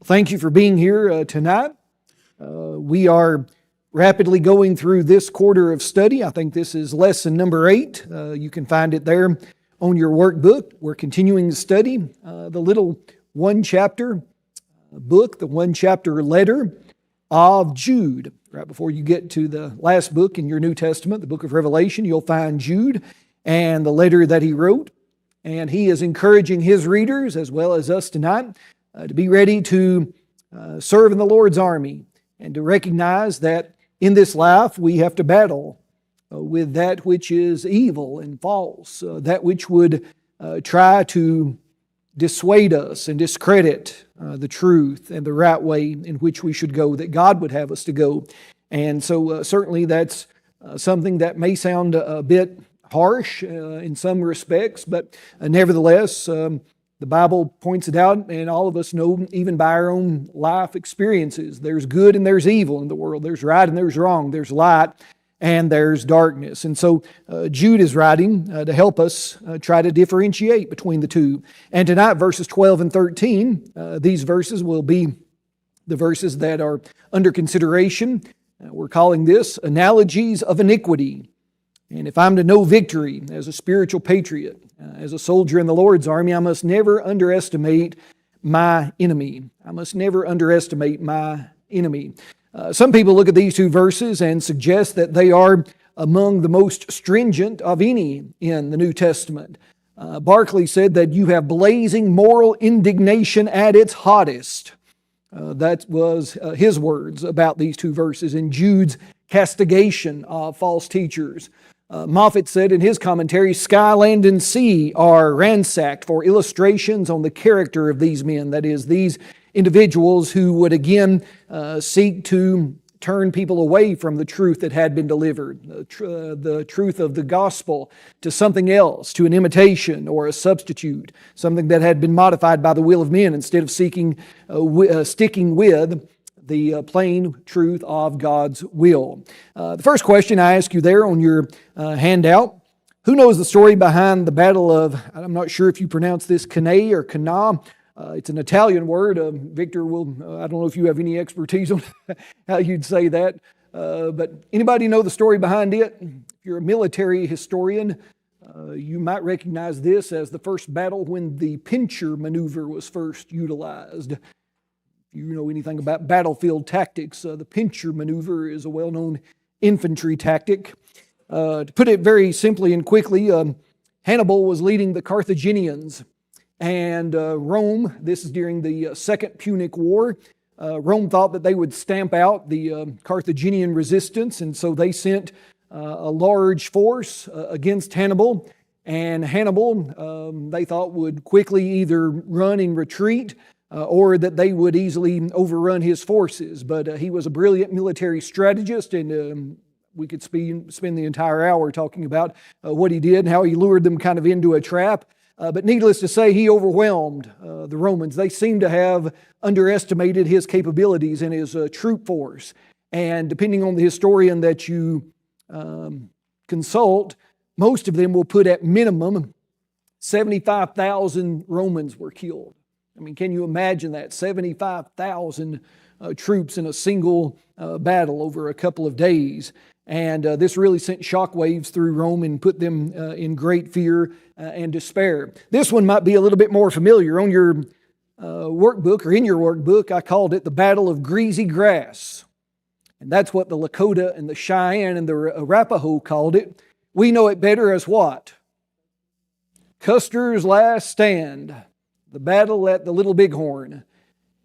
Thank you for being here tonight. We are rapidly going through this quarter of study. I think this is lesson number 8. You can find it there on your workbook. We're continuing to study the little one-chapter book, the one-chapter letter of Jude. Right before you get to the last book in your New Testament, the book of Revelation, you'll find Jude and the letter that he wrote. And he is encouraging his readers, as well as us tonight, to be ready to serve in the Lord's army and to recognize that in this life we have to battle with that which is evil and false, that which would try to dissuade us and discredit the truth and the right way in which we should go, that God would have us to go. And so certainly that's something that may sound a bit harsh in some respects, but nevertheless, the Bible points it out, and all of us know, even by our own life experiences, there's good and there's evil in the world. There's right and there's wrong. There's light and there's darkness. And so Jude is writing to help us try to differentiate between the two. And tonight, verses 12 and 13, these verses will be the verses that are under consideration. We're calling this Analogies of Iniquity. And if I'm to know victory as a spiritual patriot, as a soldier in the Lord's army, I must never underestimate my enemy. I must never underestimate my enemy. Some people look at these two verses and suggest that they are among the most stringent of any in the New Testament. Barclay said that you have blazing moral indignation at its hottest. That was his words about these two verses in Jude's castigation of false teachers. Moffat said in his commentary, "Sky, land, and sea are ransacked for illustrations on the character of these men," that is, these individuals who would again seek to turn people away from the truth that had been delivered, the truth of the gospel, to something else, to an imitation or a substitute, something that had been modified by the will of men instead of sticking with the plain truth of God's will. The first question I ask you there on your handout, who knows the story behind the Battle of, I'm not sure if you pronounce this Cannae or Cana. It's an Italian word. Victor will, I don't know if you have any expertise on how you'd say that. But anybody know the story behind it? If you're a military historian, you might recognize this as the first battle when the pincher maneuver was first utilized. You know anything about battlefield tactics, the pincher maneuver is a well-known infantry tactic. To put it very simply and quickly, Hannibal was leading the Carthaginians, and Rome, this is during the Second Punic War, Rome thought that they would stamp out the Carthaginian resistance, and so they sent a large force against Hannibal, and Hannibal, they thought, would quickly either run and retreat or that they would easily overrun his forces. But he was a brilliant military strategist, and we could spend the entire hour talking about what he did and how he lured them kind of into a trap. But needless to say, he overwhelmed the Romans. They seem to have underestimated his capabilities and his troop force. And depending on the historian that you consult, most of them will put at minimum 75,000 Romans were killed. I mean, can you imagine that? 75,000 troops in a single battle over a couple of days. And this really sent shockwaves through Rome and put them in great fear and despair. This one might be a little bit more familiar. On your workbook, or in your workbook, I called it the Battle of Greasy Grass. And that's what the Lakota and the Cheyenne and the Arapaho called it. We know it better as what? Custer's Last Stand. The battle at the Little Bighorn.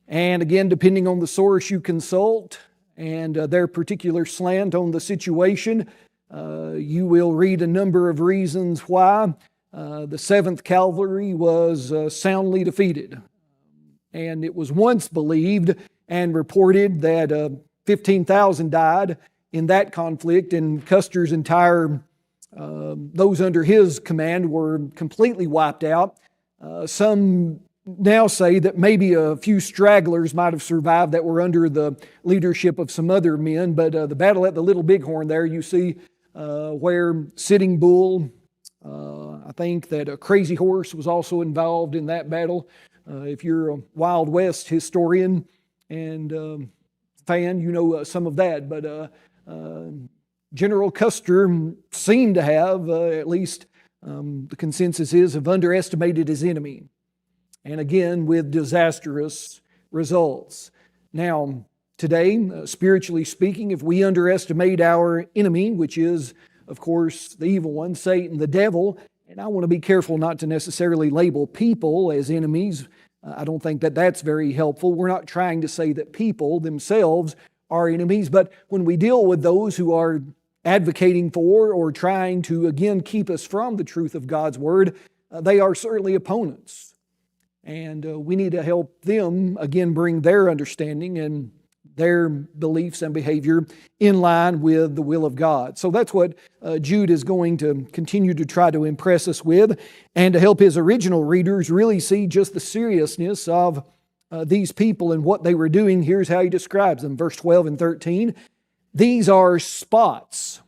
And again, depending on the source you consult and their particular slant on the situation, you will read a number of reasons why the 7th Cavalry was soundly defeated. And it was once believed and reported that 15,000 died in that conflict, and Custer's entire, those under his command were completely wiped out. Some now say that maybe a few stragglers might have survived that were under the leadership of some other men, but the battle at the Little Bighorn there, you see where Sitting Bull, I think that a Crazy Horse was also involved in that battle. If you're a Wild West historian and fan, you know some of that. But General Custer seemed to have, at least the consensus is, have underestimated his enemy. And again, with disastrous results. Now, today, spiritually speaking, if we underestimate our enemy, which is, of course, the evil one, Satan, the devil, and I want to be careful not to necessarily label people as enemies. I don't think that that's very helpful. We're not trying to say that people themselves are enemies, but when we deal with those who are advocating for or trying to, again, keep us from the truth of God's Word, they are certainly opponents. And we need to help them, again, bring their understanding and their beliefs and behavior in line with the will of God. So that's what Jude is going to continue to try to impress us with, and to help his original readers really see just the seriousness of these people and what they were doing. Here's how he describes them, verse 12 and 13. These are spots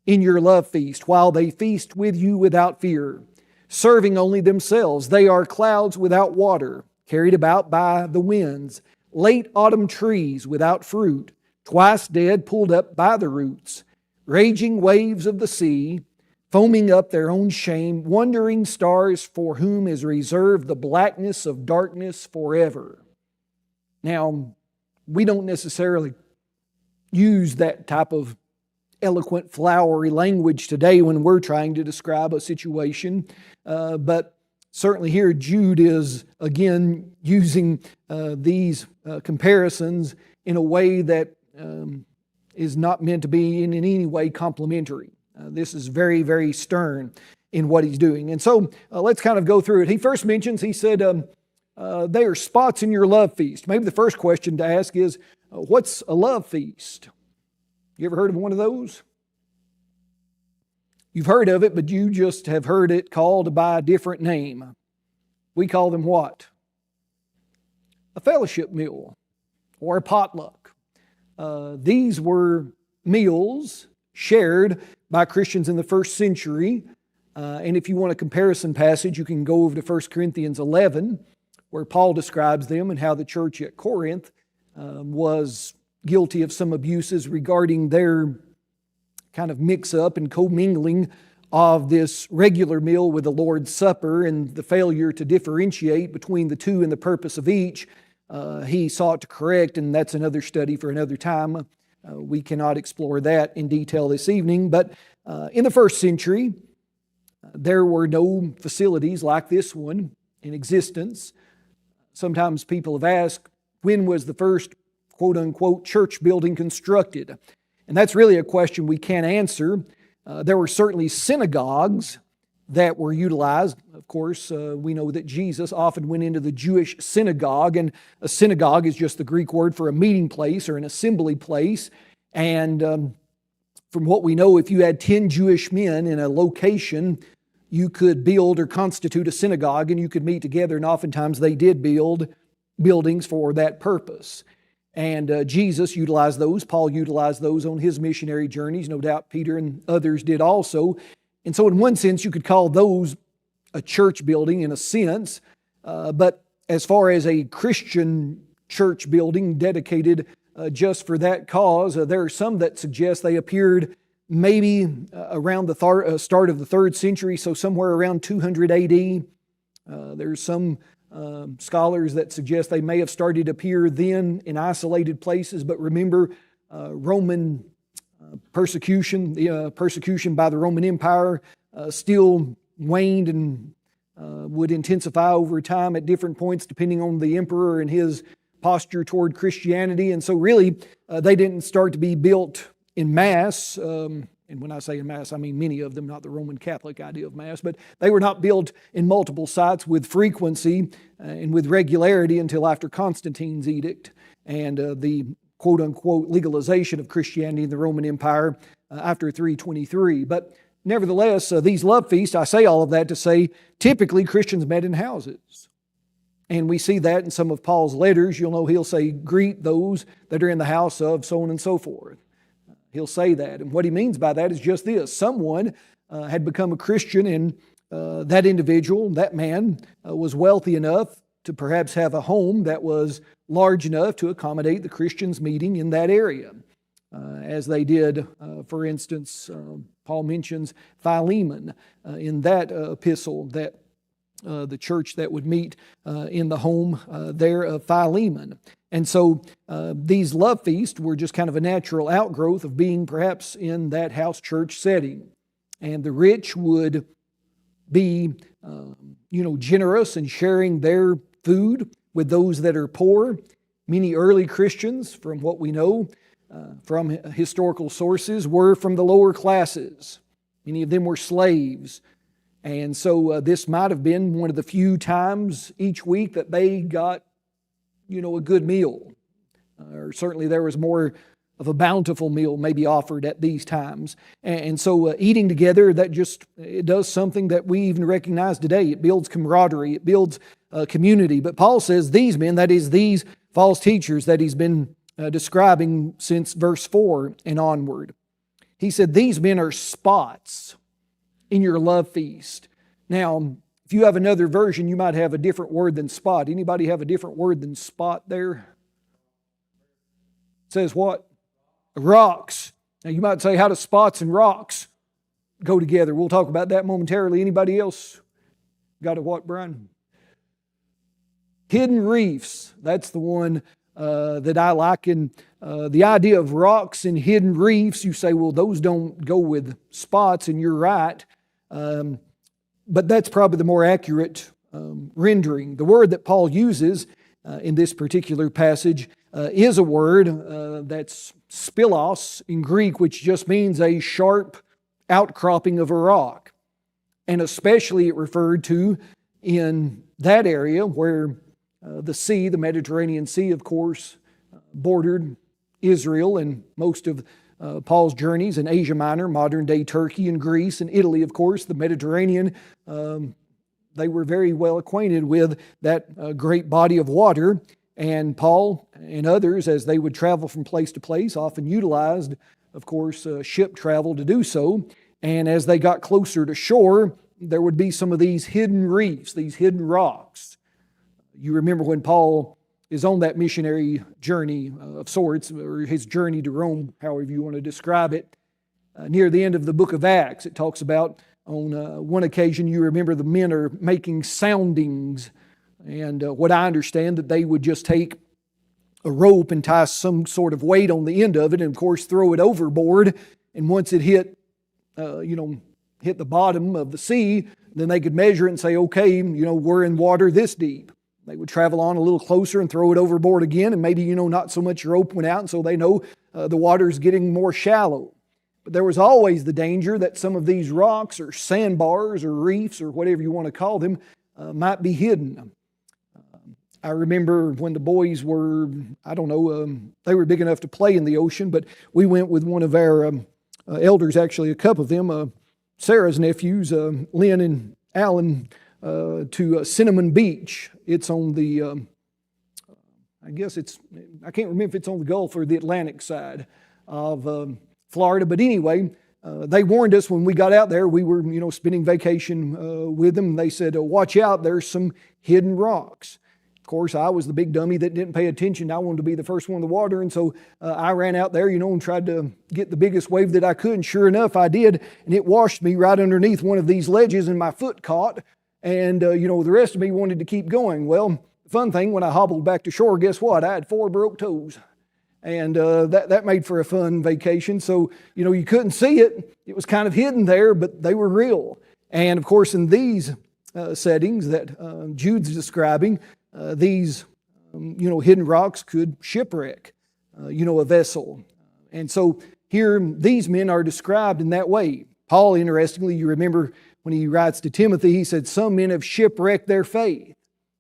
in your love feast, while they feast with you without fear, serving only themselves. They are clouds without water, carried about by the winds, late autumn trees without fruit, twice dead, pulled up by the roots, raging waves of the sea, foaming up their own shame, wandering stars for whom is reserved the blackness of darkness forever. Now, we don't necessarily use that type of eloquent, flowery language today when we're trying to describe a situation, but certainly here Jude is again using these comparisons in a way that is not meant to be in any way complimentary. This is very, very stern in what he's doing. And so let's kind of go through it. He first mentions, he said, they are spots in your love feast. Maybe the first question to ask is, what's a love feast? You ever heard of one of those? You've heard of it, but you just have heard it called by a different name. We call them what? A fellowship meal or a potluck. These were meals shared by Christians in the first century. And if you want a comparison passage, you can go over to 1 Corinthians 11, where Paul describes them and how the church at Corinth was guilty of some abuses regarding their kind of mix-up and commingling of this regular meal with the Lord's Supper and the failure to differentiate between the two and the purpose of each. He sought to correct, and that's another study for another time. We cannot explore that in detail this evening, but in the first century, there were no facilities like this one in existence. Sometimes people have asked, when was the first quote-unquote church building constructed? And that's really a question we can't answer. There were certainly synagogues that were utilized. Of course, we know that Jesus often went into the Jewish synagogue, and a synagogue is just the Greek word for a meeting place or an assembly place. And from what we know, if you had 10 Jewish men in a location, you could build or constitute a synagogue, and you could meet together, and oftentimes they did build buildings for that purpose. And Jesus utilized those. Paul utilized those on his missionary journeys. No doubt Peter and others did also. And so in one sense, you could call those a church building in a sense. But as far as a Christian church building dedicated just for that cause, there are some that suggest they appeared maybe around the start of the 3rd century, so somewhere around 200 AD. There's some scholars that suggest they may have started to appear then in isolated places, but remember Roman persecution, the persecution by the Roman Empire still waned and would intensify over time at different points depending on the emperor and his posture toward Christianity. And so really they didn't start to be built in mass. And when I say in mass, I mean many of them, not the Roman Catholic idea of mass, but they were not built in multiple sites with frequency and with regularity until after Constantine's edict and the quote-unquote legalization of Christianity in the Roman Empire after 323. But nevertheless, these love feasts, I say all of that to say, typically Christians met in houses. And we see that in some of Paul's letters. You'll know he'll say, greet those that are in the house of so on and so forth. He'll say that. And what he means by that is just this. Someone had become a Christian, and that individual, that man, was wealthy enough to perhaps have a home that was large enough to accommodate the Christians meeting in that area. As they did, for instance, Paul mentions Philemon in that epistle, that the church that would meet in the home there of Philemon. And so these love feasts were just kind of a natural outgrowth of being perhaps in that house church setting. And the rich would be, generous in sharing their food with those that are poor. Many early Christians, from what we know from historical sources, were from the lower classes. Many of them were slaves. And so this might have been one of the few times each week that they got, a good meal. Or certainly there was more of a bountiful meal maybe offered at these times. And so eating together, it does something that we even recognize today. It builds camaraderie, it builds community. But Paul says these men, that is these false teachers that he's been describing since verse 4 and onward. He said these men are spots in your love feast. Now, if you have another version, you might have a different word than spot. Anybody have a different word than spot there? It says what? Rocks. Now you might say, how do spots and rocks go together? We'll talk about that momentarily. Anybody else got a what, Brian? Hidden reefs. That's the one that I like. And the idea of rocks and hidden reefs, you say, well, those don't go with spots, and you're right. But that's probably the more accurate rendering. The word that Paul uses in this particular passage is a word that's spilos in Greek, which just means a sharp outcropping of a rock. And especially it referred to in that area where the sea, the Mediterranean Sea, of course, bordered Israel and most of Paul's journeys in Asia Minor, modern-day Turkey and Greece and Italy, of course, the Mediterranean. They were very well acquainted with that great body of water. And Paul and others, as they would travel from place to place, often utilized, of course, ship travel to do so. And as they got closer to shore, there would be some of these hidden reefs, these hidden rocks. You remember when Paul is on that missionary journey of sorts, or his journey to Rome, however you want to describe it. Near the end of the book of Acts, it talks about on one occasion, you remember the men are making soundings. And what I understand, that they would just take a rope and tie some sort of weight on the end of it, and of course throw it overboard. And once it hit the bottom of the sea, then they could measure it and say, okay, we're in water this deep. They would travel on a little closer and throw it overboard again, and maybe, not so much rope went out, and so they know the water's getting more shallow. But there was always the danger that some of these rocks or sandbars or reefs or whatever you want to call them might be hidden. I remember when the boys were, they were big enough to play in the ocean, but we went with one of our elders, actually a couple of them, Sarah's nephews, Lynn and Alan, to Cinnamon Beach. It's on the, I can't remember if it's on the Gulf or the Atlantic side of Florida, but anyway, they warned us when we got out there. We were, spending vacation with them. They said, watch out, there's some hidden rocks. Of course, I was the big dummy that didn't pay attention. I wanted to be the first one in the water, and so I ran out there, and tried to get the biggest wave that I could, and sure enough, I did, and it washed me right underneath one of these ledges, and my foot caught, and, the rest of me wanted to keep going. Well, the fun thing, when I hobbled back to shore, guess what? I had 4 broke toes, and that made for a fun vacation. So, you couldn't see it. It was kind of hidden there, but they were real. And, of course, in these settings that Jude's describing, these, hidden rocks could shipwreck, a vessel. And so here, these men are described in that way. Paul, interestingly, you remember when he writes to Timothy, he said, some men have shipwrecked their faith.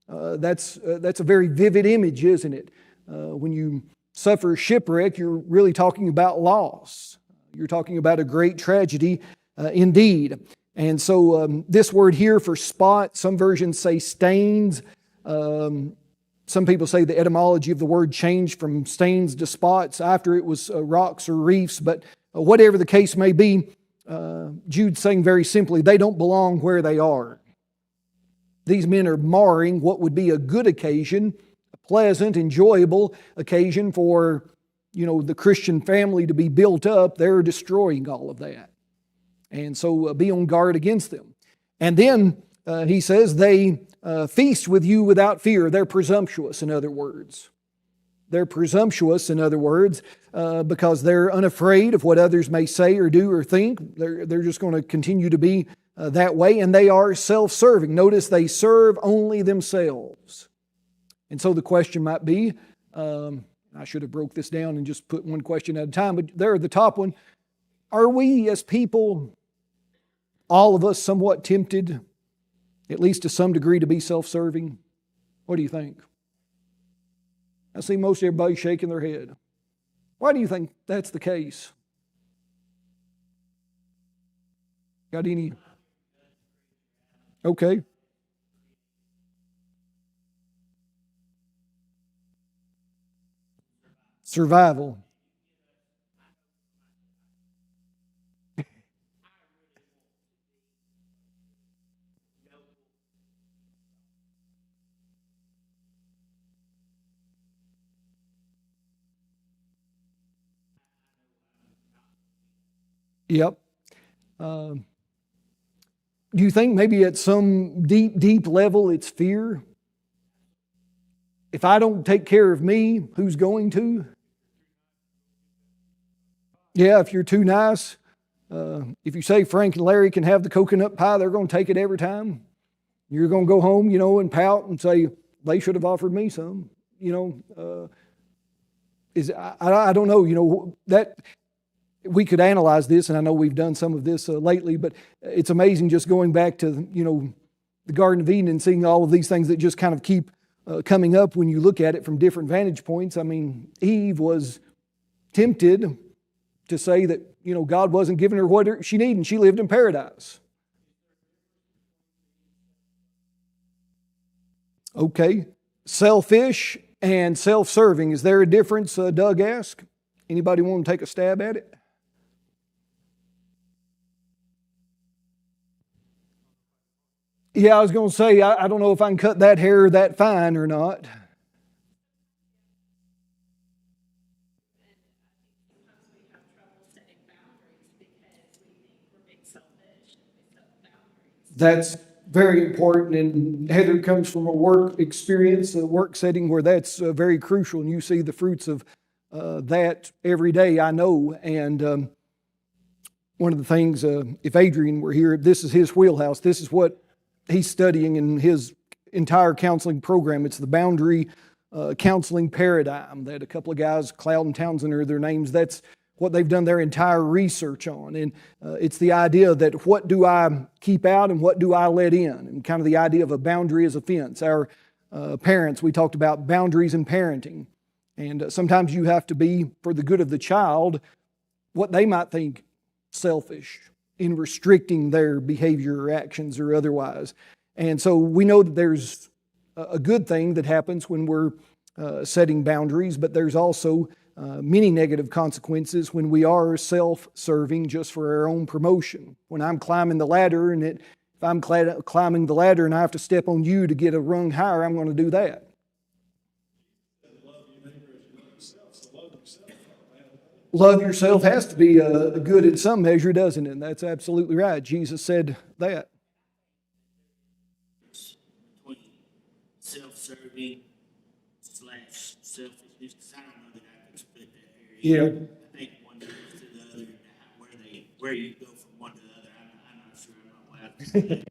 That's a very vivid image, isn't it? When you suffer shipwreck, you're really talking about loss. You're talking about a great tragedy indeed. And so this word here for spot, some versions say stains. Some people say the etymology of the word changed from stains to spots after it was rocks or reefs. But whatever the case may be, Jude's saying very simply, they don't belong where they are. These men are marring what would be a good occasion, a pleasant, enjoyable occasion for, the Christian family to be built up. They're destroying all of that. And so be on guard against them. And then he says they feast with you without fear. They're presumptuous, in other words. They're presumptuous, in other words, because they're unafraid of what others may say or do or think. They're just going to continue to be that way, and they are self-serving. Notice they serve only themselves. And so the question might be, I should have broke this down and just put one question at a time, but there, the top one, are we as people, all of us, somewhat tempted, at least to some degree, to be self-serving? What do you think? I see most everybody shaking their head. Why do you think that's the case? Got any? Okay. Survival. Yep. Do you think maybe at some deep, deep level it's fear? If I don't take care of me, who's going to? Yeah, if you're too nice. If you say Frank and Larry can have the coconut pie, they're going to take it every time. You're going to go home, and pout and say, they should have offered me some. I don't know, that we could analyze this, and I know we've done some of this lately, but it's amazing just going back to, the Garden of Eden and seeing all of these things that just kind of keep coming up when you look at it from different vantage points. I mean, Eve was tempted to say that, God wasn't giving her what she needed, and she lived in paradise. Okay. Selfish and self-serving. Is there a difference, Doug asked? Anybody want to take a stab at it? Yeah, I was going to say, I don't know if I can cut that hair that fine or not. That's very important, and Heather comes from a work experience, a work setting where that's very crucial, and you see the fruits of that every day, I know. And one of the things, if Adrian were here, this is his wheelhouse. This is what he's studying in his entire counseling program. It's the boundary counseling paradigm that a couple of guys, Cloud and Townsend are their names, that's what they've done their entire research on. And it's the idea that what do I keep out and what do I let in? And kind of the idea of a boundary as a fence. Our parents, we talked about boundaries in parenting. And sometimes you have to be, for the good of the child, what they might think selfish in restricting their behavior or actions or otherwise. And so we know that there's a good thing that happens when we're setting boundaries, but there's also many negative consequences when we are self-serving just for our own promotion. When I'm climbing the ladder, and if I'm climbing the ladder and I have to step on you to get a rung higher, I'm going to do that. Love yourself has to be good in some measure, doesn't it? And that's absolutely right. Jesus said that. Between self-serving / selfishness, I don't know that I can split that area. Yeah. I think one goes to the other, where you go from one to the other. I'm not sure. I'm not allowed to say that.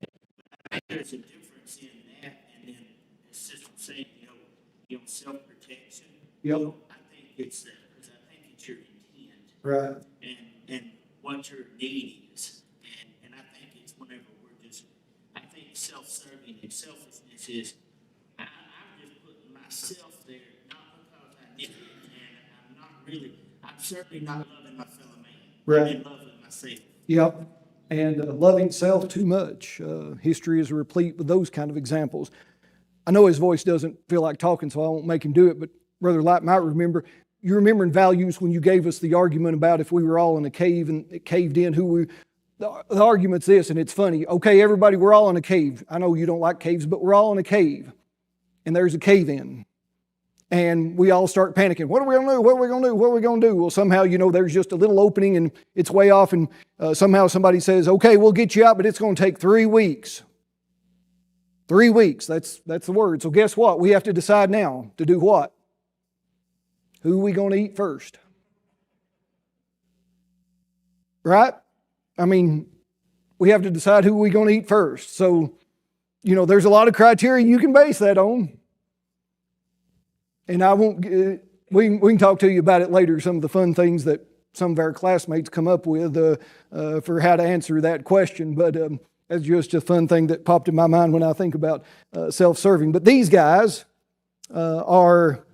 I think there's a difference in that, and then it's just saying, self-protection. Yep. I think it's that, because I think it's your intent. Right. And what your need is. And I think it's whenever I think self-serving and selfishness is, I'm just putting myself there, not because I need it, and I'm certainly not loving my fellow man. Right. I'm loving myself. Yep. And loving self too much. History is replete with those kind of examples. I know his voice doesn't feel like talking, so I won't make him do it, but Brother Light might remember. You remember in values when you gave us the argument about if we were all in a cave and it caved in, who The argument's this, and it's funny. Okay, everybody, we're all in a cave. I know you don't like caves, but we're all in a cave. And there's a cave-in. And we all start panicking. What are we going to do? What are we going to do? What are we going to do? Well, somehow, there's just a little opening and it's way off. And somehow somebody says, okay, we'll get you out, but it's going to take 3 weeks. 3 weeks, that's the word. So guess what? We have to decide now to do what? Who are we going to eat first? Right? I mean, we have to decide who we're going to eat first. So, there's a lot of criteria you can base that on. And I won't, we can talk to you about it later, some of the fun things that some of our classmates come up with for how to answer that question. But that's just a fun thing that popped in my mind when I think about self-serving. But these guys are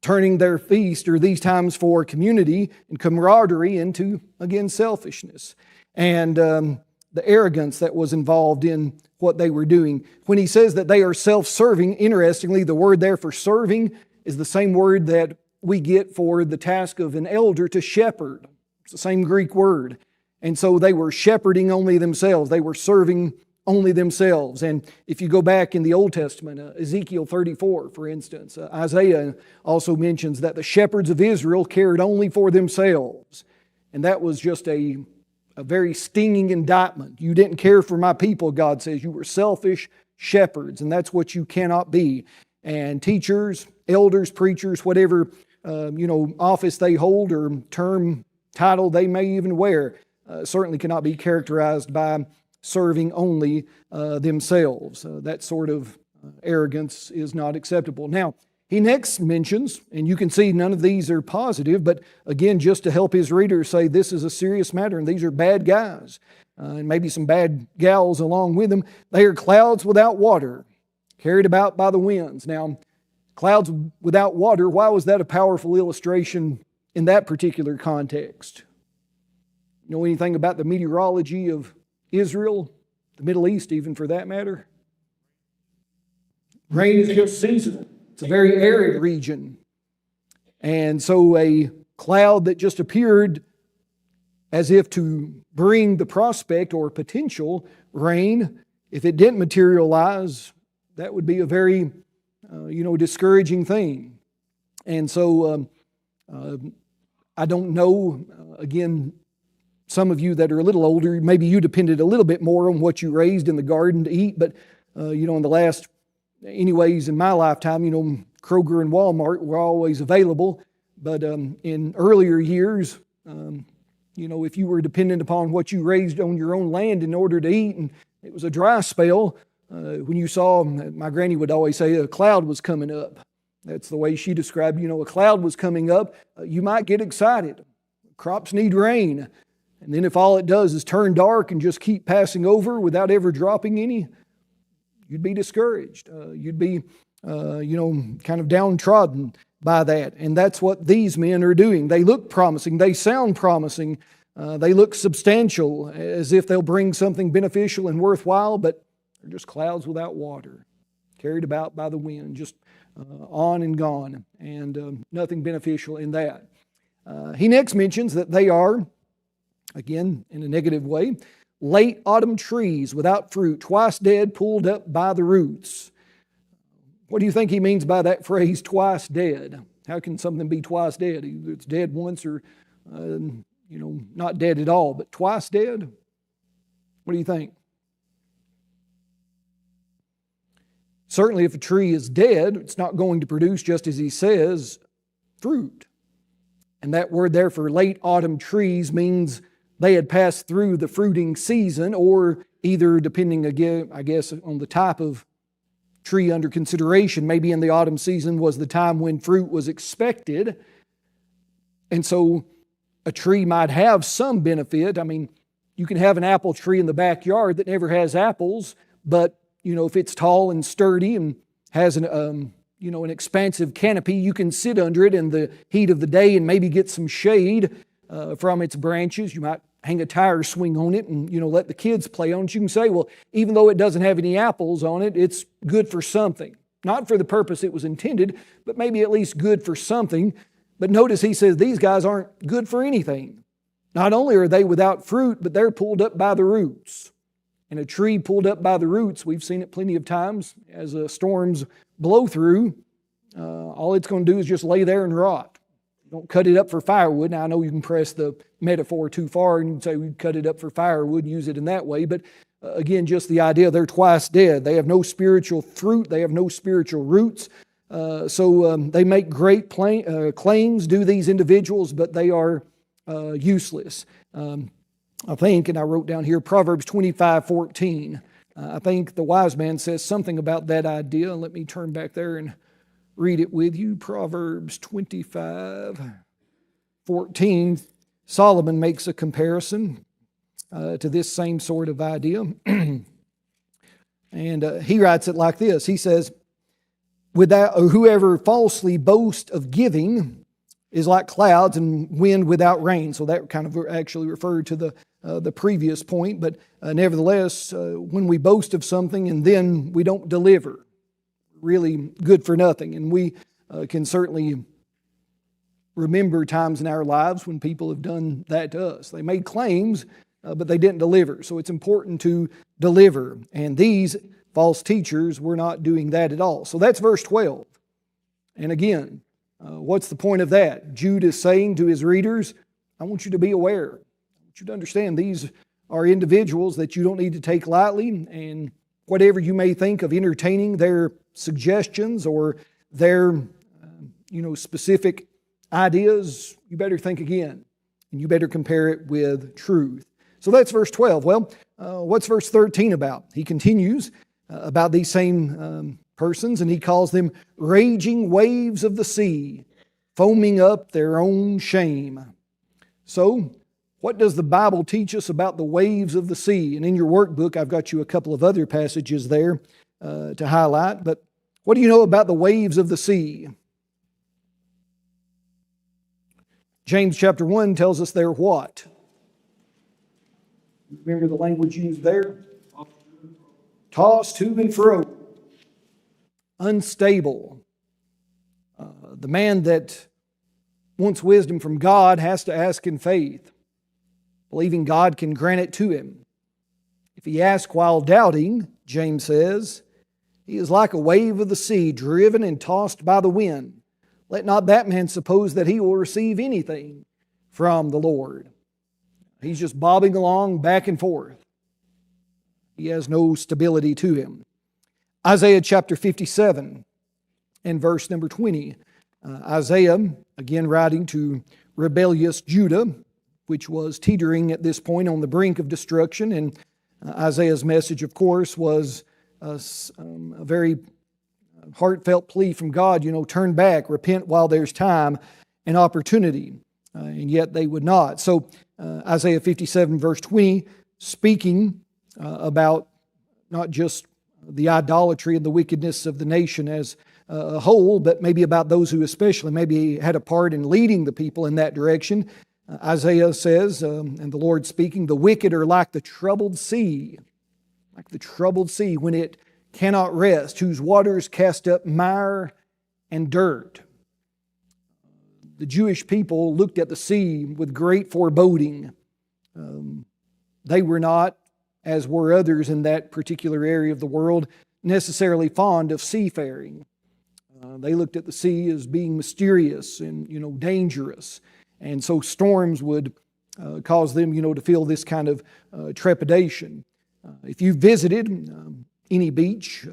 turning their feast or these times for community and camaraderie into, again, selfishness. And the arrogance that was involved in what they were doing. When he says that they are self-serving, interestingly, the word there for serving is the same word that we get for the task of an elder to shepherd. It's the same Greek word. And so they were shepherding only themselves. They were serving only themselves. And if you go back in the Old Testament, Ezekiel 34, for instance, Isaiah also mentions that the shepherds of Israel cared only for themselves. And that was just a very stinging indictment. You didn't care for my people, God says. You were selfish shepherds, and that's what you cannot be. And teachers, elders, preachers, whatever office they hold or term, title they may even wear, certainly cannot be characterized by serving only themselves. That sort of arrogance is not acceptable. Now, he next mentions, and you can see none of these are positive, but again, just to help his readers say this is a serious matter and these are bad guys, and maybe some bad gals along with them. They are clouds without water, carried about by the winds. Now, clouds without water, why was that a powerful illustration in that particular context? You know anything about the meteorology of Israel, the Middle East even for that matter? Rain is just seasonal. It's a very arid region. And so a cloud that just appeared as if to bring the prospect or potential rain, if it didn't materialize, that would be a very, discouraging thing. And so I don't know, again, some of you that are a little older, maybe you depended a little bit more on what you raised in the garden to eat, but, in the last, anyways, in my lifetime, Kroger and Walmart were always available, but in earlier years, if you were dependent upon what you raised on your own land in order to eat, and it was a dry spell, when you saw, my granny would always say, a cloud was coming up. That's the way she described, a cloud was coming up, you might get excited. Crops need rain. And then if all it does is turn dark and just keep passing over without ever dropping any, you'd be discouraged. You'd be, kind of downtrodden by that. And that's what these men are doing. They look promising. They sound promising. They look substantial, as if they'll bring something beneficial and worthwhile, but they're just clouds without water, carried about by the wind, just on and gone, and nothing beneficial in that. He next mentions that they are, again, in a negative way, late autumn trees without fruit, twice dead, pulled up by the roots. What do you think he means by that phrase, twice dead? How can something be twice dead? Either it's dead once or, not dead at all, but twice dead? What do you think? Certainly if a tree is dead, it's not going to produce, just as he says, fruit. And that word there for late autumn trees means they had passed through the fruiting season, or either, depending again, I guess, on the type of tree under consideration, maybe in the autumn season was the time when fruit was expected. And so a tree might have some benefit. I mean, you can have an apple tree in the backyard that never has apples, but, if it's tall and sturdy and has an expansive canopy, you can sit under it in the heat of the day and maybe get some shade from its branches. You might hang a tire swing on it and, let the kids play on it. You can say, well, even though it doesn't have any apples on it, it's good for something. Not for the purpose it was intended, but maybe at least good for something. But notice he says these guys aren't good for anything. Not only are they without fruit, but they're pulled up by the roots. And a tree pulled up by the roots, we've seen it plenty of times as storms blow through, all it's going to do is just lay there and rot. Don't cut it up for firewood. Now, I know you can press the metaphor too far and you can say we cut it up for firewood and use it in that way, but again, just the idea they're twice dead. They have no spiritual fruit. They have no spiritual roots. So they make great claims, do these individuals, but they are useless. I think, and I wrote down here, Proverbs 25:14. I think the wise man says something about that idea. Let me turn back there and read it with you. Proverbs 25:14. Solomon makes a comparison to this same sort of idea. And he writes it like this. He says, whoever falsely boasts of giving is like clouds and wind without rain. So that kind of actually referred to the previous point. But nevertheless, when we boast of something and then we don't deliver, really good for nothing. And we can certainly remember times in our lives when people have done that to us. They made claims, but they didn't deliver. So it's important to deliver. And these false teachers were not doing that at all. So that's verse 12. And again, what's the point of that? Jude is saying to his readers, I want you to be aware. I want you to understand these are individuals that you don't need to take lightly, and whatever you may think of entertaining their suggestions or their specific ideas, you better think again, and you better compare it with truth. So that's verse 12. Well, what's verse 13 about? He continues about these same persons, and he calls them raging waves of the sea, foaming up their own shame. So, what does the Bible teach us about the waves of the sea? And in your workbook, I've got you a couple of other passages there to highlight. But what do you know about the waves of the sea? James chapter 1 tells us they're what? Remember the language used there? Tossed to and fro. Unstable. The man that wants wisdom from God has to ask in faith, believing God can grant it to him. If he asks while doubting, James says, he is like a wave of the sea, driven and tossed by the wind. Let not that man suppose that he will receive anything from the Lord. He's just bobbing along back and forth. He has no stability to him. Isaiah chapter 57 and verse number 20. Isaiah, again writing to rebellious Judah, which was teetering at this point on the brink of destruction. And Isaiah's message, of course, was a very heartfelt plea from God, turn back, repent while there's time and opportunity. And yet they would not. So Isaiah 57 verse 20, speaking about not just the idolatry and the wickedness of the nation as a whole, but maybe about those who especially maybe had a part in leading the people in that direction. Isaiah says, and the Lord speaking, the wicked are like the troubled sea when it cannot rest, whose waters cast up mire and dirt. The Jewish people looked at the sea with great foreboding. They were not, as were others in that particular area of the world, necessarily fond of seafaring. They looked at the sea as being mysterious and dangerous. And so storms would cause them to feel this kind of trepidation. If you visited any beach,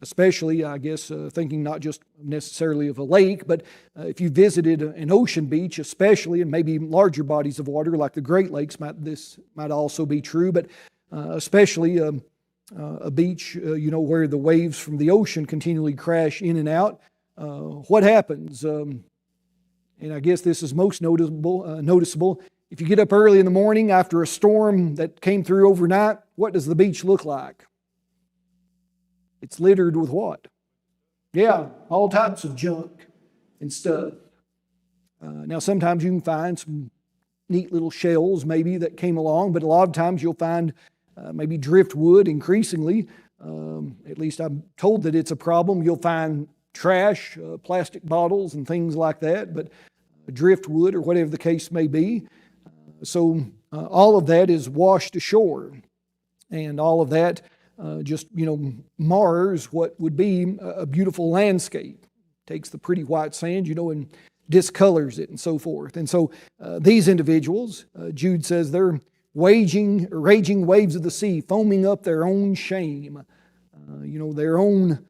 especially, I guess, thinking not just necessarily of a lake, but if you visited an ocean beach, especially, and maybe larger bodies of water like the Great Lakes, this might also be true, but especially a beach, where the waves from the ocean continually crash in and out, what happens? And I guess this is most noticeable. If you get up early in the morning after a storm that came through overnight, what does the beach look like? It's littered with what? Yeah, all types of junk and stuff. Now, sometimes you can find some neat little shells maybe that came along, but a lot of times you'll find maybe driftwood increasingly. At least I'm told that it's a problem. You'll find trash, plastic bottles and things like that, but driftwood or whatever the case may be. So all of that is washed ashore, and all of that just mars what would be a beautiful landscape. Takes the pretty white sand, and discolors it and so forth. And so these individuals, Jude says, they're raging waves of the sea, foaming up their own shame. Their own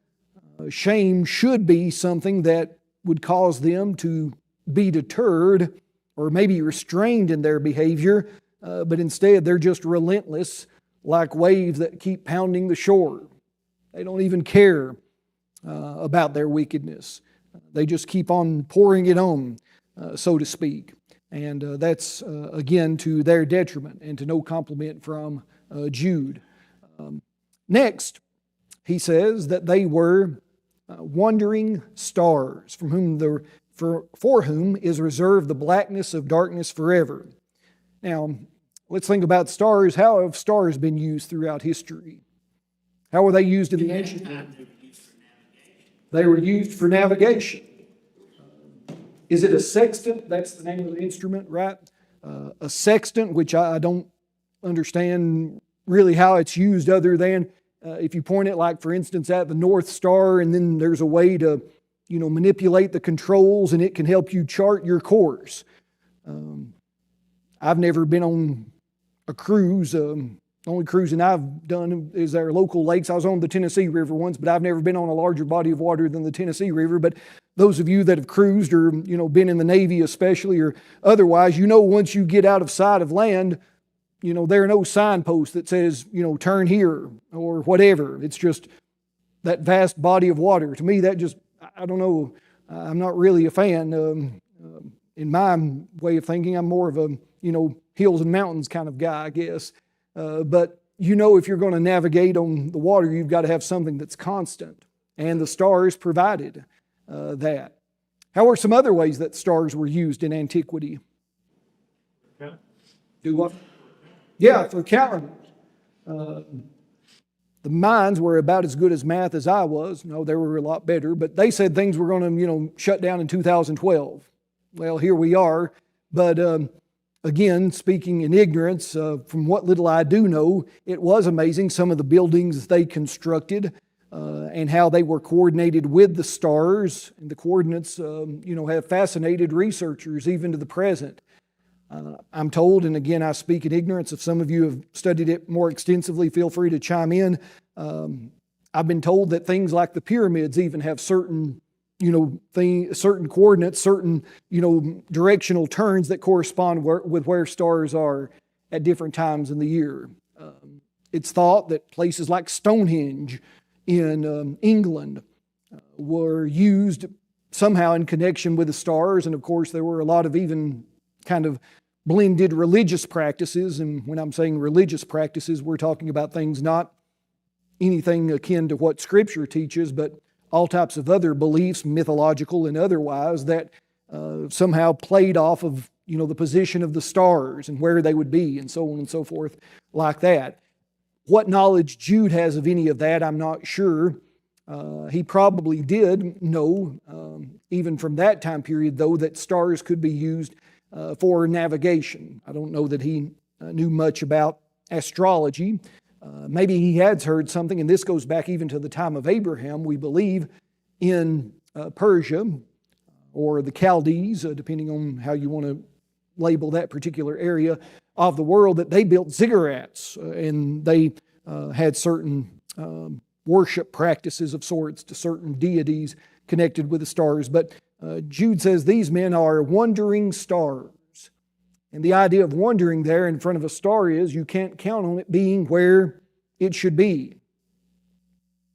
shame should be something that would cause them to be deterred or maybe restrained in their behavior, but instead they're just relentless, like waves that keep pounding the shore. They don't even care about their wickedness. They just keep on pouring it on, so to speak. And that's, again, to their detriment and to no compliment from Jude. Next, he says that they were wandering stars, for whom is reserved the blackness of darkness forever. Now, let's think about stars. How have stars been used throughout history? How were they used in the ancient world? They were used for navigation. Is it a sextant? That's the name of the instrument, right? A sextant, which I don't understand really how it's used other than if you point it, like, for instance, at the North Star, and then there's a way to, manipulate the controls, and it can help you chart your course. I've never been on a cruise. Only cruising I've done is our local lakes. I was on the Tennessee River once, but I've never been on a larger body of water than the Tennessee River. But those of you that have cruised or, been in the Navy especially or otherwise, once you get out of sight of land, there are no signposts that says, turn here or whatever. It's just that vast body of water. To me, that just, I don't know, I'm not really a fan. In my way of thinking, I'm more of a, hills and mountains kind of guy, I guess. But if you're going to navigate on the water, you've got to have something that's constant. And the stars provided that. How are some other ways that stars were used in antiquity? Yeah. Do what? Yeah, for calendars. The minds were about as good as math as I was. No, they were a lot better. But they said things were going to, shut down in 2012. Well, here we are. But again, speaking in ignorance, from what little I do know, it was amazing some of the buildings they constructed and how they were coordinated with the stars. And the coordinates, have fascinated researchers even to the present. I'm told, and again, I speak in ignorance. If some of you have studied it more extensively, feel free to chime in. I've been told that things like the pyramids even have certain certain coordinates, certain, directional turns that correspond with where stars are at different times in the year. It's thought that places like Stonehenge in England were used somehow in connection with the stars. And of course, there were a lot of even kind of blended religious practices. And when I'm saying religious practices, we're talking about things not anything akin to what Scripture teaches, but all types of other beliefs, mythological and otherwise, that somehow played off of, the position of the stars and where they would be and so on and so forth like that. What knowledge Jude has of any of that, I'm not sure. He probably did know, even from that time period, though, that stars could be used for navigation. I don't know that he knew much about astrology. Maybe he has heard something, and this goes back even to the time of Abraham, we believe, in Persia or the Chaldees, depending on how you want to label that particular area of the world, that they built ziggurats and they had certain worship practices of sorts to certain deities connected with the stars. But Jude says these men are wandering stars. And the idea of wandering there in front of a star is you can't count on it being where it should be.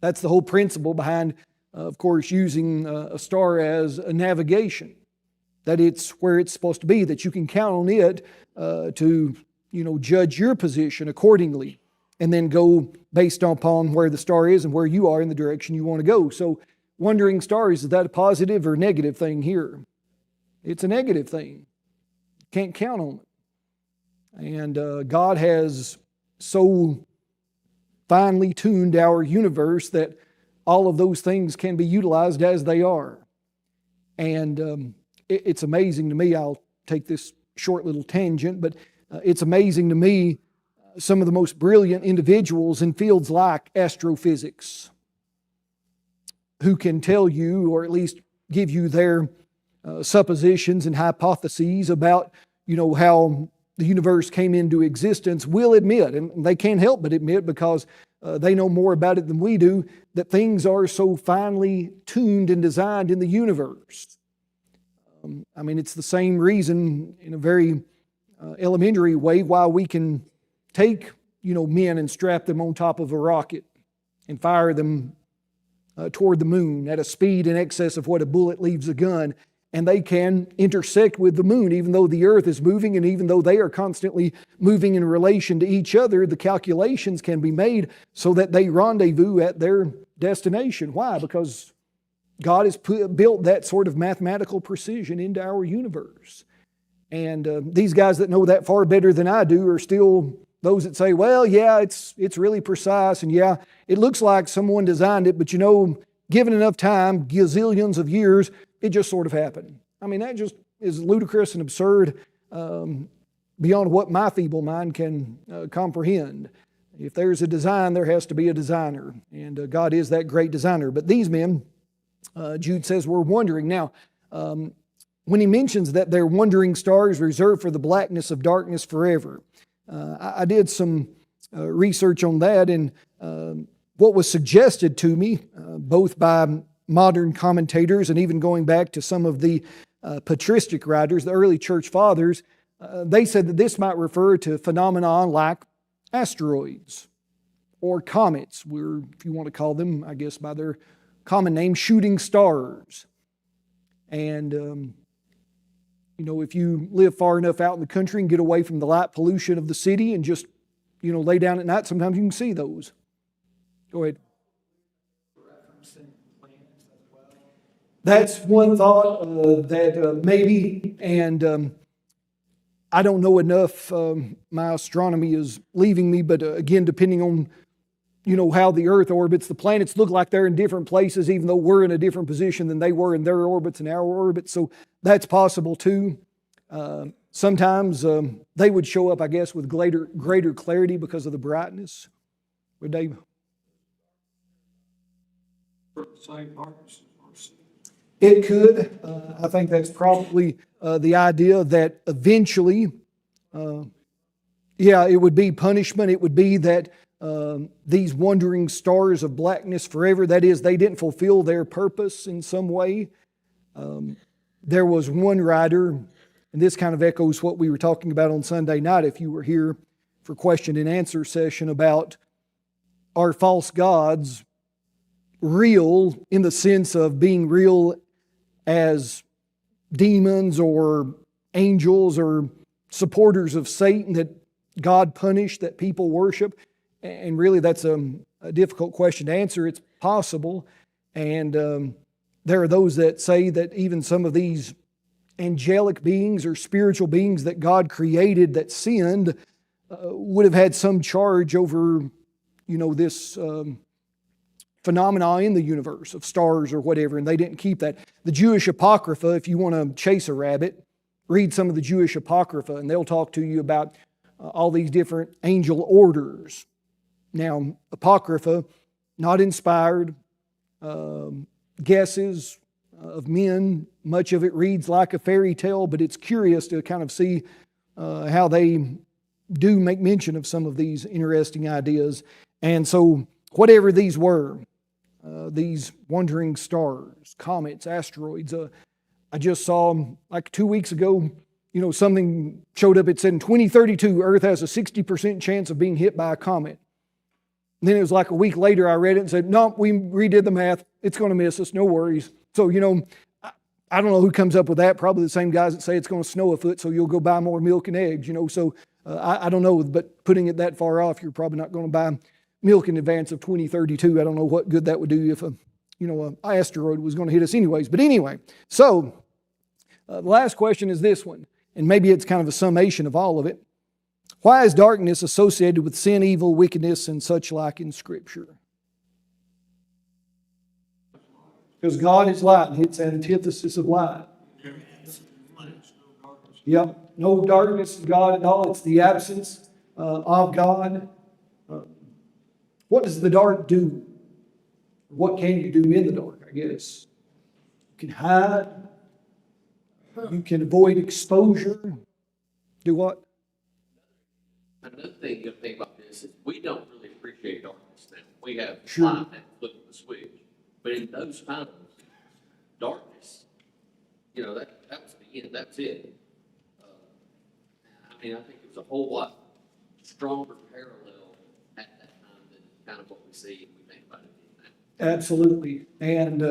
That's the whole principle behind, of course, using a star as a navigation. That it's where it's supposed to be, that you can count on it to, judge your position accordingly and then go based upon where the star is and where you are in the direction you want to go. So wandering stars, is that a positive or negative thing here? It's a negative thing. Can't count on it. And God has so finely tuned our universe that all of those things can be utilized as they are. And it's amazing to me. I'll take this short little tangent, but It's amazing to me some of the most brilliant individuals in fields like astrophysics who can tell you, or at least give you their suppositions and hypotheses about, how the universe came into existence, will admit, and they can't help but admit because they know more about it than we do, that things are so finely tuned and designed in the universe. It's the same reason in a very elementary way why we can take, men and strap them on top of a rocket and fire them toward the moon at a speed in excess of what a bullet leaves a gun. And they can intersect with the moon, even though the earth is moving and even though they are constantly moving in relation to each other, the calculations can be made so that they rendezvous at their destination. Why? Because God has built that sort of mathematical precision into our universe. And these guys that know that far better than I do are still those that say, well, yeah, it's really precise, and yeah, it looks like someone designed it, but given enough time, gazillions of years, it just sort of happened. That just is ludicrous and absurd beyond what my feeble mind can comprehend. If there's a design, there has to be a designer, and God is that great designer. But these men, Jude says, were wondering. Now, when he mentions that they're wandering stars reserved for the blackness of darkness forever, I did some research on that, and what was suggested to me, both by modern commentators and even going back to some of the patristic writers, the early church fathers, they said that this might refer to phenomena like asteroids or comets, if you want to call them, I guess by their common name, shooting stars. And if you live far enough out in the country and get away from the light pollution of the city and just, lay down at night, sometimes you can see those. Go ahead. That's one thought that maybe, and I don't know enough. My astronomy is leaving me, but again, depending on how the Earth orbits, the planets look like they're in different places, even though we're in a different position than they were in their orbits and our orbits. So that's possible too. Sometimes they would show up, I guess, with greater clarity because of the brightness. Would they? It could. I think that's probably the idea that eventually, it would be punishment. It would be that these wandering stars of blackness forever, that is, they didn't fulfill their purpose in some way. There was one writer, and this kind of echoes what we were talking about on Sunday night, if you were here for question and answer session, about are false gods real in the sense of being real as demons or angels or supporters of Satan that God punished, that people worship? And really that's a difficult question to answer. It's possible. And there are those that say that even some of these angelic beings or spiritual beings that God created that sinned would have had some charge over, this phenomena in the universe of stars or whatever, and they didn't keep that. The Jewish Apocrypha, if you want to chase a rabbit, read some of the Jewish Apocrypha, and they'll talk to you about all these different angel orders. Now, Apocrypha, not inspired, guesses of men. Much of it reads like a fairy tale, but it's curious to kind of see how they do make mention of some of these interesting ideas. And so, whatever these were, these wandering stars, comets, asteroids, I just saw like 2 weeks ago, something showed up. It said in 2032, Earth has a 60% chance of being hit by a comet. And then it was like a week later, I read it and said, no, we redid the math. It's going to miss us. No worries. So, I don't know who comes up with that. Probably the same guys that say it's going to snow a foot, so you'll go buy more milk and eggs, So I don't know, but putting it that far off, you're probably not going to buy milk in advance of 2032. I don't know what good that would do if an asteroid was going to hit us anyways. But anyway, so the last question is this one, and maybe it's kind of a summation of all of it. Why is darkness associated with sin, evil, wickedness, and such like in Scripture? Because God is light, and it's an antithesis of light. Yep, no darkness in God at all. It's the absence of God. What does the dark do? What can you do in the dark, I guess? You can hide. You can avoid exposure. Do what? Another thing you have to think about this is we don't really appreciate darkness now. We have Sure. light and flip of the switch. But in those times, darkness, that was the end, that's it. I think it was a whole lot stronger parallel at that time than kind of what we see and we think about it now. Absolutely. And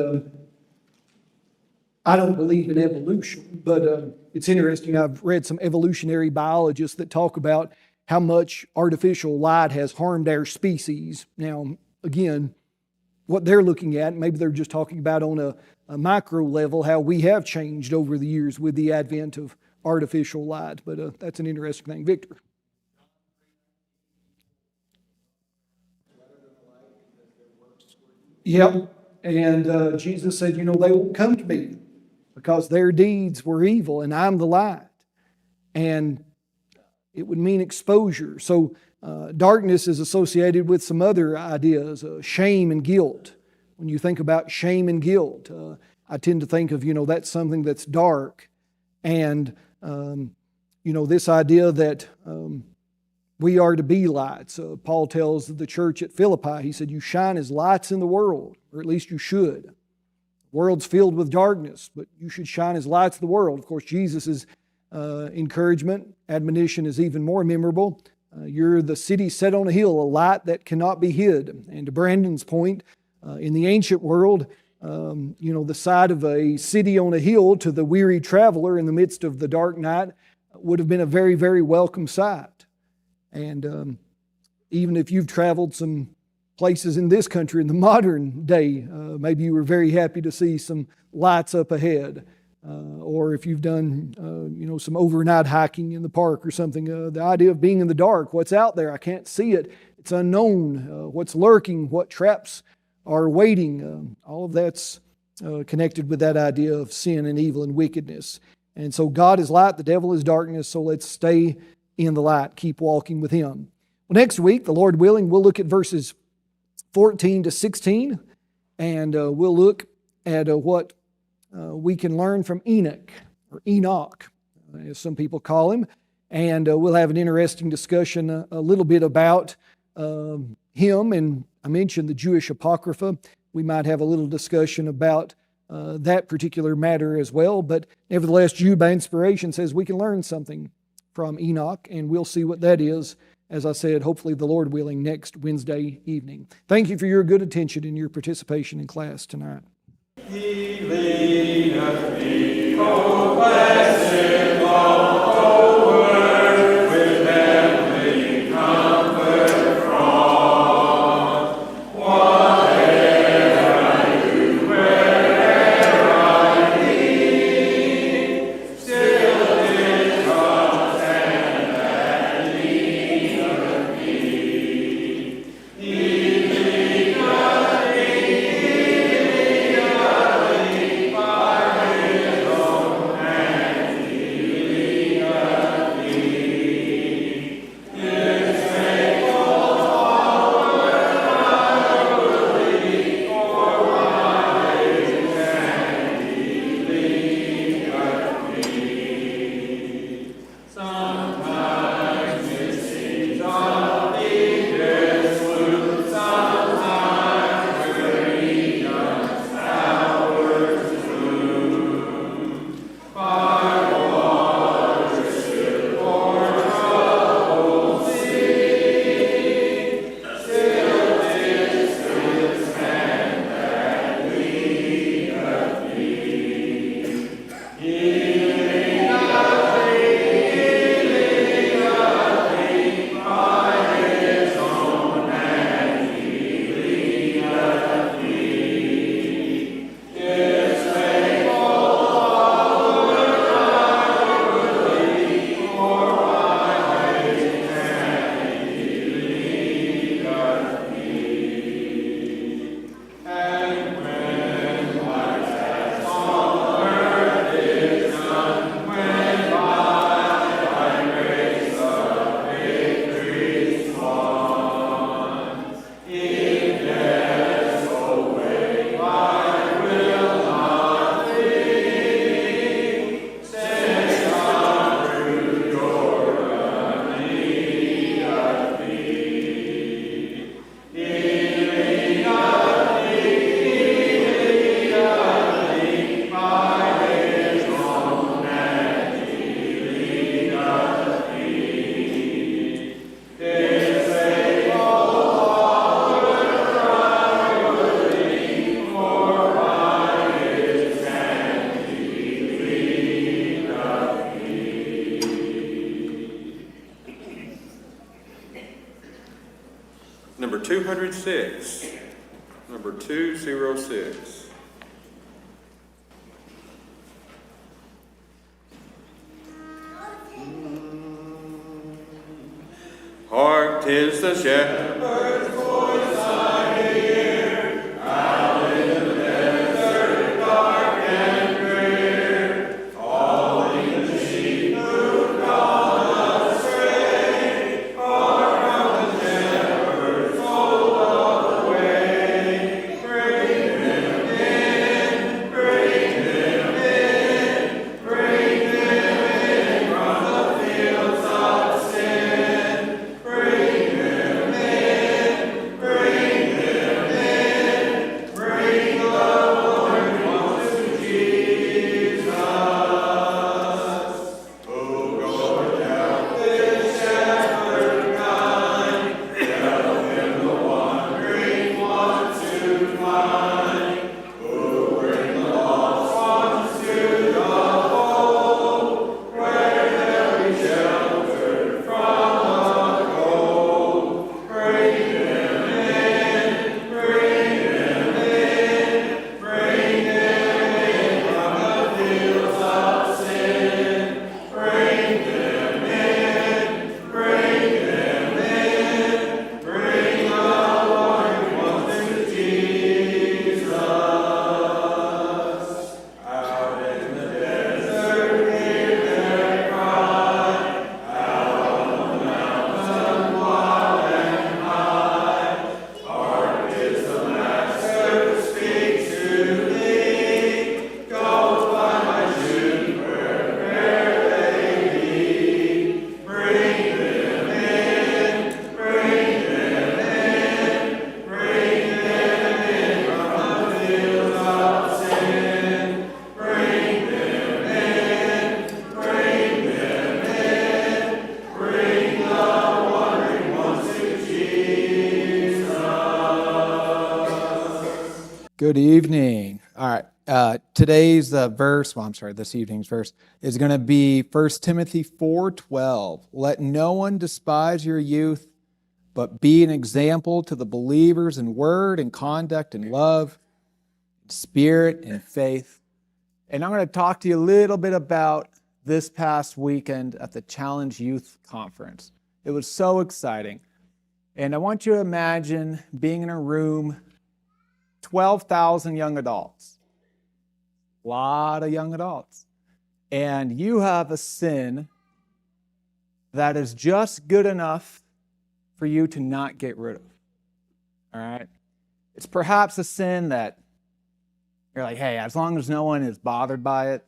I don't believe in evolution, but it's interesting. I've read some evolutionary biologists that talk about how much artificial light has harmed our species. Now, again, what they're looking at, maybe they're just talking about on a micro level, how we have changed over the years with the advent of artificial light. But that's an interesting thing. Victor. Yep. And Jesus said, they won't come to me because their deeds were evil and I'm the light. And it would mean exposure. So darkness is associated with some other ideas, shame and guilt. When you think about shame and guilt, I tend to think of, that's something that's dark. And, this idea that we are to be lights. Paul tells the church at Philippi, he said, you shine as lights in the world, or at least you should. The world's filled with darkness, but you should shine as lights in the world. Of course, Jesus' encouragement, admonition is even more memorable. You're the city set on a hill, a light that cannot be hid. And to Brandon's point, in the ancient world, the sight of a city on a hill to the weary traveler in the midst of the dark night would have been a very, very welcome sight. And even if you've traveled some places in this country in the modern day, maybe you were very happy to see some lights up ahead. Or if you've done, some overnight hiking in the park or something, the idea of being in the dark, what's out there, I can't see it, it's unknown, what's lurking, what traps are waiting, all of that's connected with that idea of sin and evil and wickedness. And so God is light, the devil is darkness, so let's stay in the light, keep walking with Him. Well, next week, the Lord willing, we'll look at verses 14 to 16, and we'll look at what we can learn from Enoch, or Enoch, as some people call him. And we'll have an interesting discussion a little bit about him. And I mentioned the Jewish Apocrypha. We might have a little discussion about that particular matter as well. But nevertheless, Jude by inspiration says we can learn something from Enoch, and we'll see what that is, as I said, hopefully the Lord willing, next Wednesday evening. Thank you for your good attention and your participation in class tonight. He leadeth me, O blessed Lord, with heavenly comfort from whatever I do, wherever I be, still it comes and that leadeth me. He leadeth me by his own hand, he leadeth Number 206. Number 206. Hark, 'tis the shepherd's voice I hear, out in the desert dark and drear, calling the sheep who've gone astray, far from the shepherd's fold of the way. Bring them in, bring them in, bring them in from the fields of sin. Bring them in, bring them in, bring the Lord ones to Jesus. Oh, Lord, help this shepherd kind, help him the wandering ones to find. Oh, bring the lost ones to the fold, where they'll be sheltered from the cold. Bring them in, bring them in, bring them in from the fields of sin. Bring them in, bring them in, bring the Lord ones to Jesus. Out in the desert hear their cry, out on the mountain wild and high. Hark, 'tis the Master who speaks to thee. Go find my sheep wherever they be. Bring them in, bring them in, bring them in from the fields of sin. Bring them in, bring them in, bring the wandering ones to Jesus. Good evening. All right. Today's this evening's verse is going to be 1 Timothy 4:12. Let no one despise your youth, but be an example to the believers in word and conduct and love, spirit and faith. And I'm going to talk to you a little bit about this past weekend at the Challenge Youth Conference. It was so exciting. And I want you to imagine being in a room, 12,000 young adults. A lot of young adults. And you have a sin that is just good enough for you to not get rid of. All right? It's perhaps a sin that you're like, hey, as long as no one is bothered by it,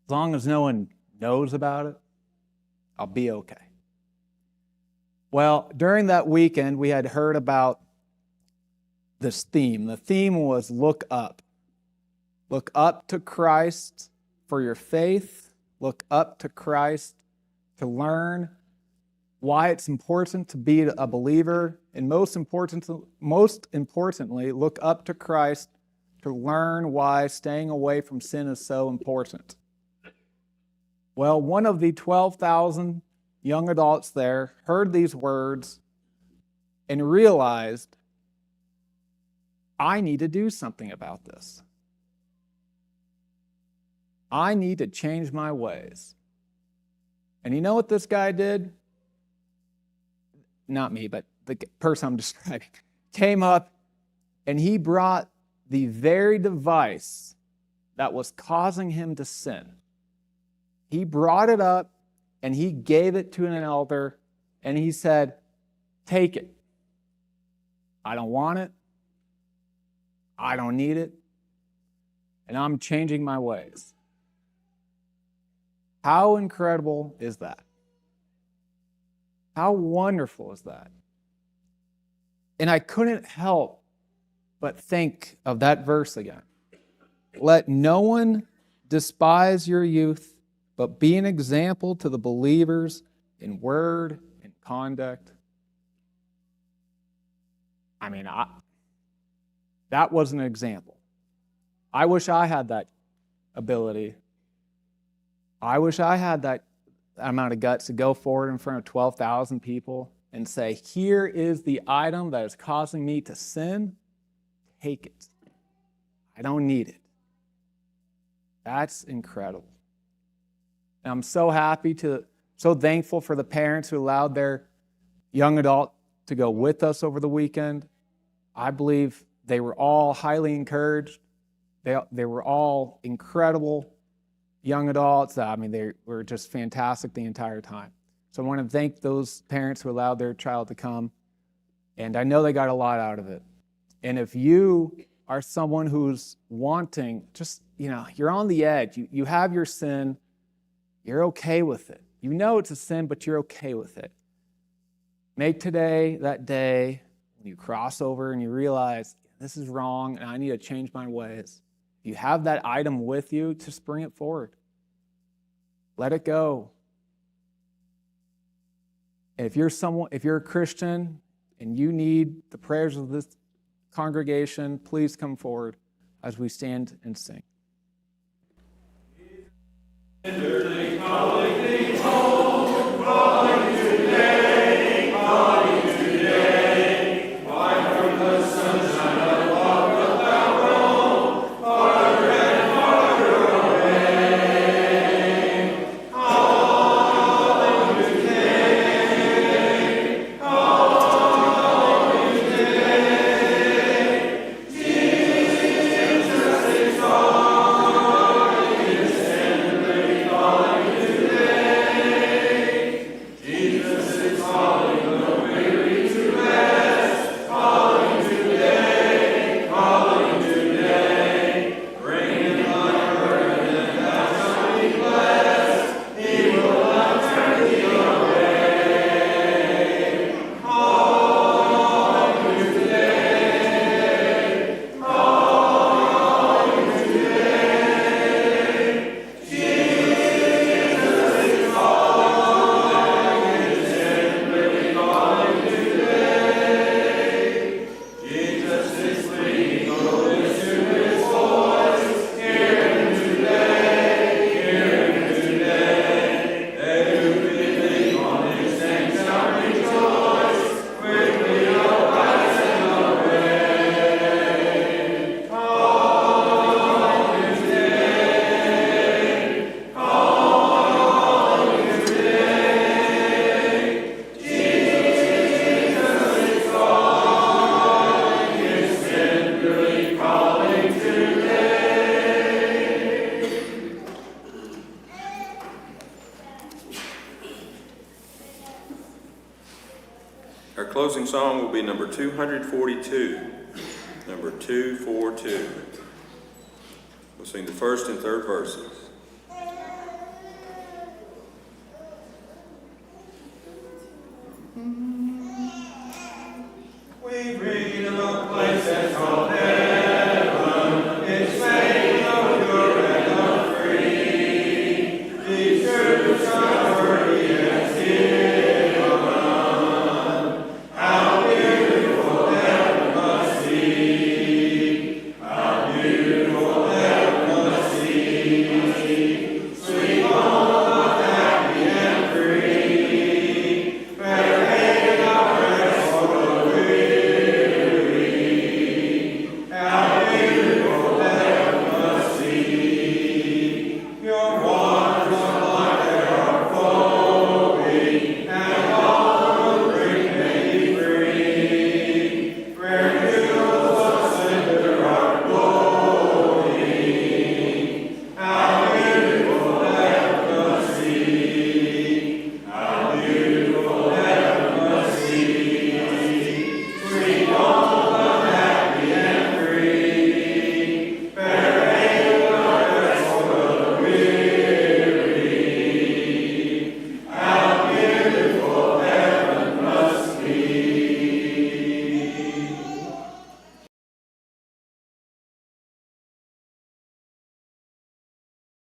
as long as no one knows about it, I'll be okay. Well, during that weekend, we had heard about this theme. The theme was look up. Look up to Christ for your faith. Look up to Christ to learn why it's important to be a believer. And most importantly, look up to Christ to learn why staying away from sin is so important. Well, one of the 12,000 young adults there heard these words and realized, I need to do something about this. I need to change my ways. And you know what this guy did? Not me, but the person I'm describing. Came up and he brought the very device that was causing him to sin. He brought it up and he gave it to an elder and he said, take it. I don't want it. I don't need it. And I'm changing my ways. How incredible is that? How wonderful is that? And I couldn't help but think of that verse again. Let no one despise your youth, but be an example to the believers in word and conduct. I mean, that was an example. I wish I had that ability. I wish I had that amount of guts to go forward in front of 12,000 people and say, here is the item that is causing me to sin, take it. I don't need it. That's incredible. And I'm so so thankful for the parents who allowed their young adult to go with us over the weekend. I believe they were all highly encouraged. They were all incredible young adults. I mean, they were just fantastic the entire time. So I want to thank those parents who allowed their child to come. And I know they got a lot out of it. And if you are someone who's wanting, just, you're on the edge. You have your sin. You're okay with it. You know it's a sin, but you're okay with it. Make today that day when you cross over and you realize, this is wrong and I need to change my ways. If you have that item with you, just bring it forward. Let it go. And if you're a Christian and you need the prayers of this congregation, please come forward as we stand and sing. Our closing song will be number 242. Number 242. We'll sing the first and third verses.